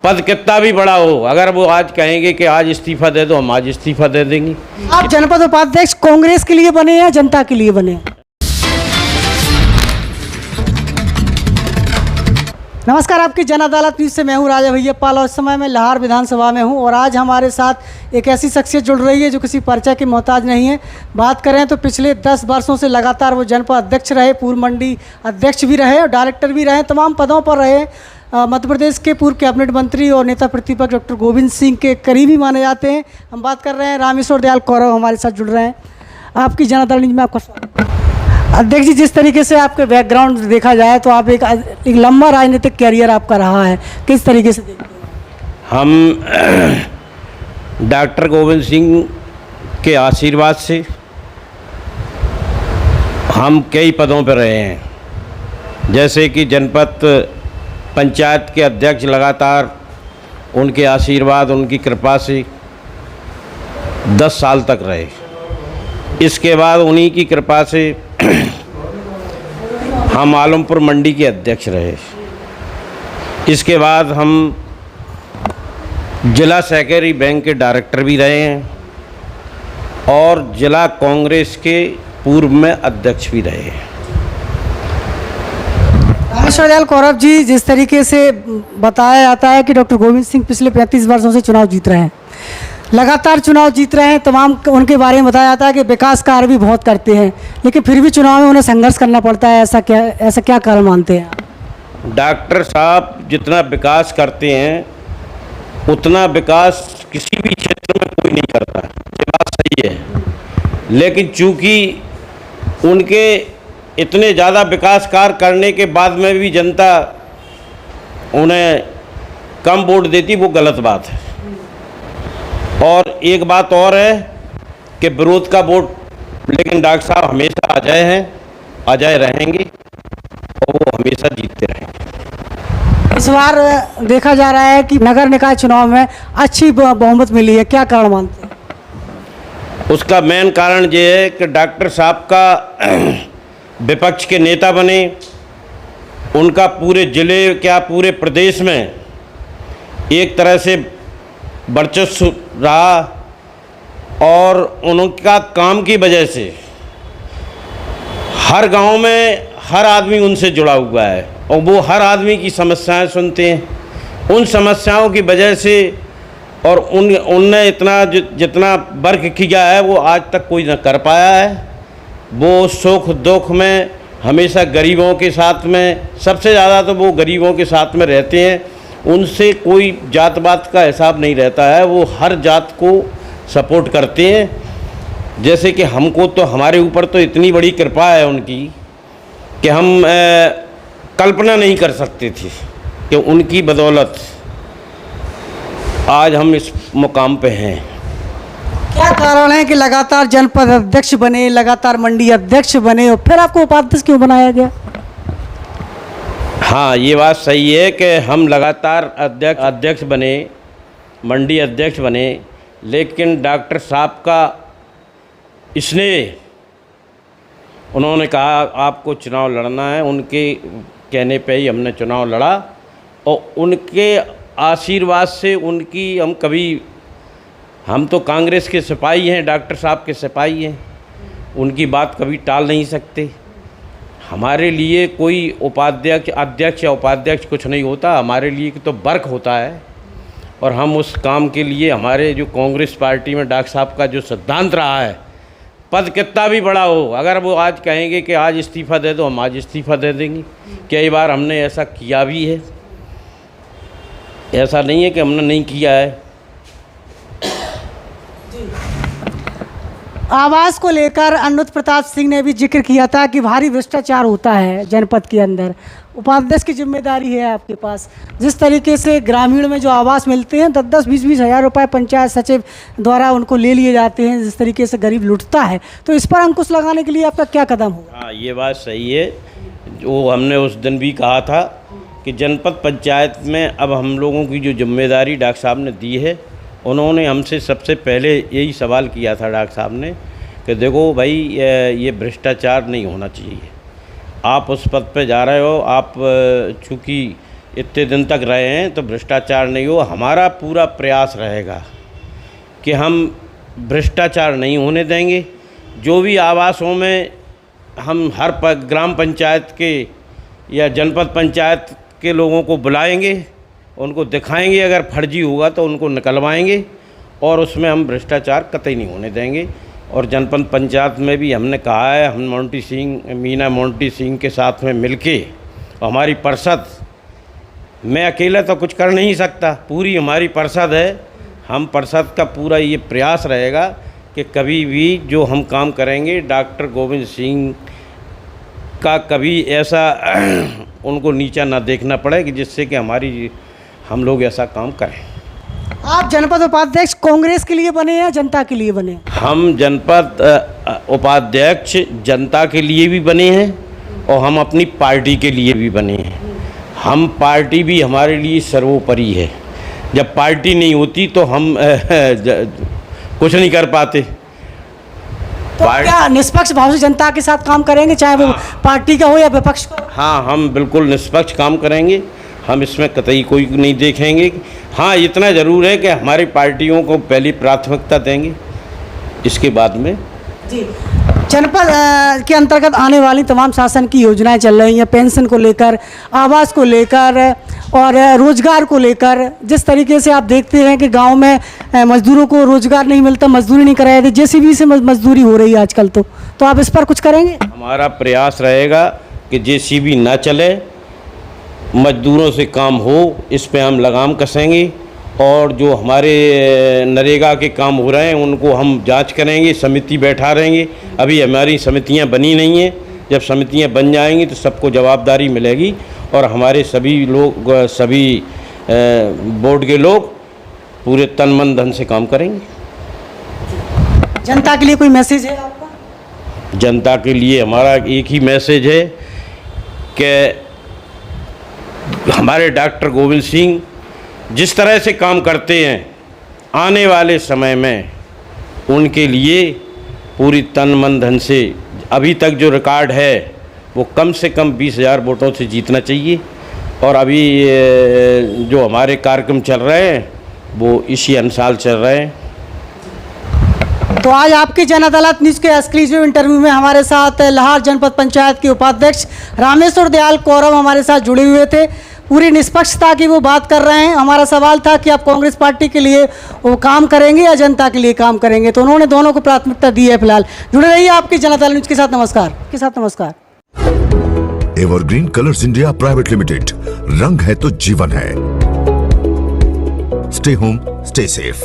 पद कितना भी बड़ा हो, अगर वो आज कहेंगे कि आज इस्तीफा दे दो, हम आज इस्तीफा दे देंगे। आप जनपद उपाध्यक्ष कांग्रेस के लिए बने या जनता के लिए बने? नमस्कार, आपकी जन अदालत न्यूज़ से मैं हूं राजा भैया पाल और इस समय मैं लाहौर विधानसभा में हूं और आज हमारे साथ एक ऐसी शख्सियत जुड़ रही है जो किसी परिचय की मोहताज नहीं है। बात करें तो पिछले 10 वर्षों से लगातार वो जनपद अध्यक्ष रहे, पूर्व मंडी अध्यक्ष भी रहे और डायरेक्टर भी रहे, तमाम पदों पर रहे। मध्य प्रदेश के पूर्व कैबिनेट मंत्री और नेता प्रतिपक्ष डॉक्टर गोविंद सिंह के करीबी माने जाते हैं। हम बात कर रहे हैं रामेश्वर दयाल कौरव हमारे साथ जुड़ रहे हैं। आपकी जन अदालत में आपका स्वागत। अध्यक्ष जी, जिस तरीके से आपके बैकग्राउंड देखा जाए तो आप एक लंबा राजनीतिक कैरियर आपका रहा है, किस तरीके से देखते हैं? हम डॉक्टर गोविंद सिंह के आशीर्वाद से हम कई पदों पर रहे हैं, जैसे कि जनपद पंचायत के अध्यक्ष लगातार उनके आशीर्वाद, उनकी कृपा से 10 साल तक रहे। इसके बाद उन्हीं की कृपा से हम आलमपुर मंडी के अध्यक्ष रहे। इसके बाद हम जिला सहकारी बैंक के डायरेक्टर भी रहे हैं और जिला कांग्रेस के पूर्व में अध्यक्ष भी रहे हैं। रामेश्वर दयाल कौरव जी, जिस तरीके से बताया जाता है कि डॉक्टर गोविंद सिंह पिछले 35 वर्षों से चुनाव जीत रहे हैं, लगातार चुनाव जीत रहे हैं, तमाम उनके बारे में बताया जाता है कि विकास कार्य भी बहुत करते हैं, लेकिन फिर भी चुनाव में उन्हें संघर्ष करना पड़ता है। ऐसा क्या कारण मानते हैं? डॉक्टर साहब जितना विकास करते हैं उतना विकास किसी भी क्षेत्र में कोई नहीं करता, ये बात सही है। लेकिन चूंकि उनके इतने ज़्यादा विकास कार्य करने के बाद में भी जनता उन्हें कम वोट देती, वो गलत बात है। और एक बात और है कि विरोध का वोट, लेकिन डॉक्टर साहब हमेशा अजय हैं, अजय रहेंगे और वो हमेशा जीतते रहेंगे। इस बार देखा जा रहा है कि नगर निकाय चुनाव में अच्छी बहुमत मिली है, क्या कारण मानते हैं? उसका मेन कारण ये है कि डॉक्टर साहब का विपक्ष के नेता बने, उनका पूरे जिले क्या पूरे प्रदेश में एक तरह से वर्चस्व रहा और उनका काम की वजह से हर गांव में हर आदमी उनसे जुड़ा हुआ है और वो हर आदमी की समस्याएं सुनते हैं। उन समस्याओं की वजह से और उनने इतना जितना वर्क किया है वो आज तक कोई न कर पाया है। वो सुख दुख में हमेशा गरीबों के साथ में, सबसे ज़्यादा तो वो गरीबों के साथ में रहते हैं। उनसे कोई जात पात का हिसाब नहीं रहता है, वो हर जात को सपोर्ट करते हैं। जैसे कि हमको तो हमारे ऊपर तो इतनी बड़ी कृपा है उनकी कि हम कल्पना नहीं कर सकते थे कि उनकी बदौलत आज हम इस मुकाम पे हैं। क्या कारण है कि लगातार जनपद अध्यक्ष बने, लगातार मंडी अध्यक्ष बने और फिर आपको उपाध्यक्ष क्यों बनाया गया? हाँ, ये बात सही है कि हम लगातार अध्यक्ष बने, मंडी अध्यक्ष बने, लेकिन डॉक्टर साहब का स्नेह, उन्होंने कहा आपको चुनाव लड़ना है, उनके कहने पे ही हमने चुनाव लड़ा और उनके आशीर्वाद से उनकी हम तो कांग्रेस के सिपाही हैं, डॉक्टर साहब के सिपाही हैं, उनकी बात कभी टाल नहीं सकते। हमारे लिए कोई अध्यक्ष या उपाध्यक्ष कुछ नहीं होता, हमारे लिए तो वर्क होता है और हम उस काम के लिए हमारे जो कांग्रेस पार्टी में डॉक्टर साहब का जो सिद्धांत रहा है, पद कितना भी बड़ा हो, अगर वो आज कहेंगे कि आज इस्तीफा दे दो, हम आज इस्तीफा दे देंगे। कई बार हमने ऐसा किया भी है, ऐसा नहीं है कि हमने नहीं किया है। आवास को लेकर अनुज प्रताप सिंह ने भी जिक्र किया था कि भारी भ्रष्टाचार होता है जनपद के अंदर। उपाध्यक्ष की जिम्मेदारी है आपके पास। जिस तरीके से ग्रामीण में जो आवास मिलते हैं 10-10, 20-20 हज़ार रुपये पंचायत सचिव द्वारा उनको ले लिए जाते हैं, जिस तरीके से गरीब लुटता है, तो इस पर अंकुश लगाने के लिए आपका क्या कदम होगा? हाँ, ये बात सही है। जो हमने उस दिन भी कहा था कि जनपद पंचायत में अब हम लोगों की जो जिम्मेदारी डॉक्टर साहब ने दी है, उन्होंने हमसे सबसे पहले यही सवाल किया था डॉक्टर साहब ने कि देखो भाई, ये भ्रष्टाचार नहीं होना चाहिए। आप उस पद पे जा रहे हो, आप चूँकि इतने दिन तक रहे हैं तो भ्रष्टाचार नहीं हो। हमारा पूरा प्रयास रहेगा कि हम भ्रष्टाचार नहीं होने देंगे। जो भी आवासों में हम हर ग्राम पंचायत के या जनपद पंचायत के लोगों को बुलाएंगे, उनको दिखाएंगे, अगर फर्जी होगा तो उनको निकलवाएंगे और उसमें हम भ्रष्टाचार कतई नहीं होने देंगे। और जनपद पंचायत में भी हमने कहा है, हम मीना मोंटी सिंह के साथ में मिलके, हमारी परिषद, मैं अकेला तो कुछ कर नहीं सकता, पूरी हमारी परिषद है, हम परिषद का पूरा ये प्रयास रहेगा कि कभी भी जो हम काम करेंगे डॉक्टर गोविंद सिंह का कभी ऐसा उनको नीचा ना देखना पड़े कि जिससे कि हम लोग ऐसा काम करें। आप जनपद उपाध्यक्ष कांग्रेस के लिए बने या जनता के लिए बने? हम जनपद उपाध्यक्ष जनता के लिए भी बने हैं और हम अपनी पार्टी के लिए भी बने हैं। हम पार्टी भी हमारे लिए सर्वोपरि है। जब पार्टी नहीं होती तो हम कुछ नहीं कर पाते। तो क्या निष्पक्ष भाव से जनता के साथ काम करेंगे, चाहे वो पार्टी का हो या विपक्ष का? हाँ, हम बिल्कुल निष्पक्ष काम करेंगे, हम इसमें कतई कोई नहीं देखेंगे। हाँ, इतना ज़रूर है कि हमारी पार्टियों को पहली प्राथमिकता देंगे, इसके बाद में। जी, जनपद के अंतर्गत आने वाली तमाम शासन की योजनाएं चल रही हैं, पेंशन को लेकर, आवास को लेकर और रोजगार को लेकर। जिस तरीके से आप देखते हैं कि गांव में मजदूरों को रोजगार नहीं मिलता, मजदूरी नहीं कराई जाती, जेसीबी से मजदूरी हो रही है आजकल, तो आप इस पर कुछ करेंगे? हमारा प्रयास रहेगा कि जेसीबी ना चले, मजदूरों से काम हो, इस पे हम लगाम कसेंगे। और जो हमारे नरेगा के काम हो रहे हैं उनको हम जांच करेंगे, समिति बैठा रहेंगे। अभी हमारी समितियां बनी नहीं हैं, जब समितियां बन जाएंगी तो सबको जवाबदारी मिलेगी और हमारे सभी लोग, सभी बोर्ड के लोग पूरे तन मन धन से काम करेंगे। जनता के लिए कोई मैसेज है आपका? जनता के लिए हमारा एक ही मैसेज है कि हमारे डॉक्टर गोविंद सिंह जिस तरह से काम करते हैं, आने वाले समय में उनके लिए पूरी तन मन धन से, अभी तक जो रिकॉर्ड है वो कम से कम 20,000 वोटों से जीतना चाहिए। और अभी जो हमारे कार्यक्रम चल रहे हैं वो इसी अनुसार चल रहे हैं। तो आज आपकी जन अदालत न्यूज़ के एक्सक्लूसिव इंटरव्यू में हमारे साथ लाहार जनपद पंचायत के उपाध्यक्ष रामेश्वर दयाल कौरव हमारे साथ जुड़े हुए थे। पूरी निष्पक्षता की वो बात कर रहे हैं। हमारा सवाल था कि आप कांग्रेस पार्टी के लिए वो काम करेंगे या जनता के लिए काम करेंगे, तो उन्होंने दोनों को प्राथमिकता दी है। फिलहाल जुड़े रहिए आपकी जन अदालत न्यूज़ के साथ। नमस्कार। Evergreen colours India private limited, रंग है तो जीवन है। Stay home, stay safe.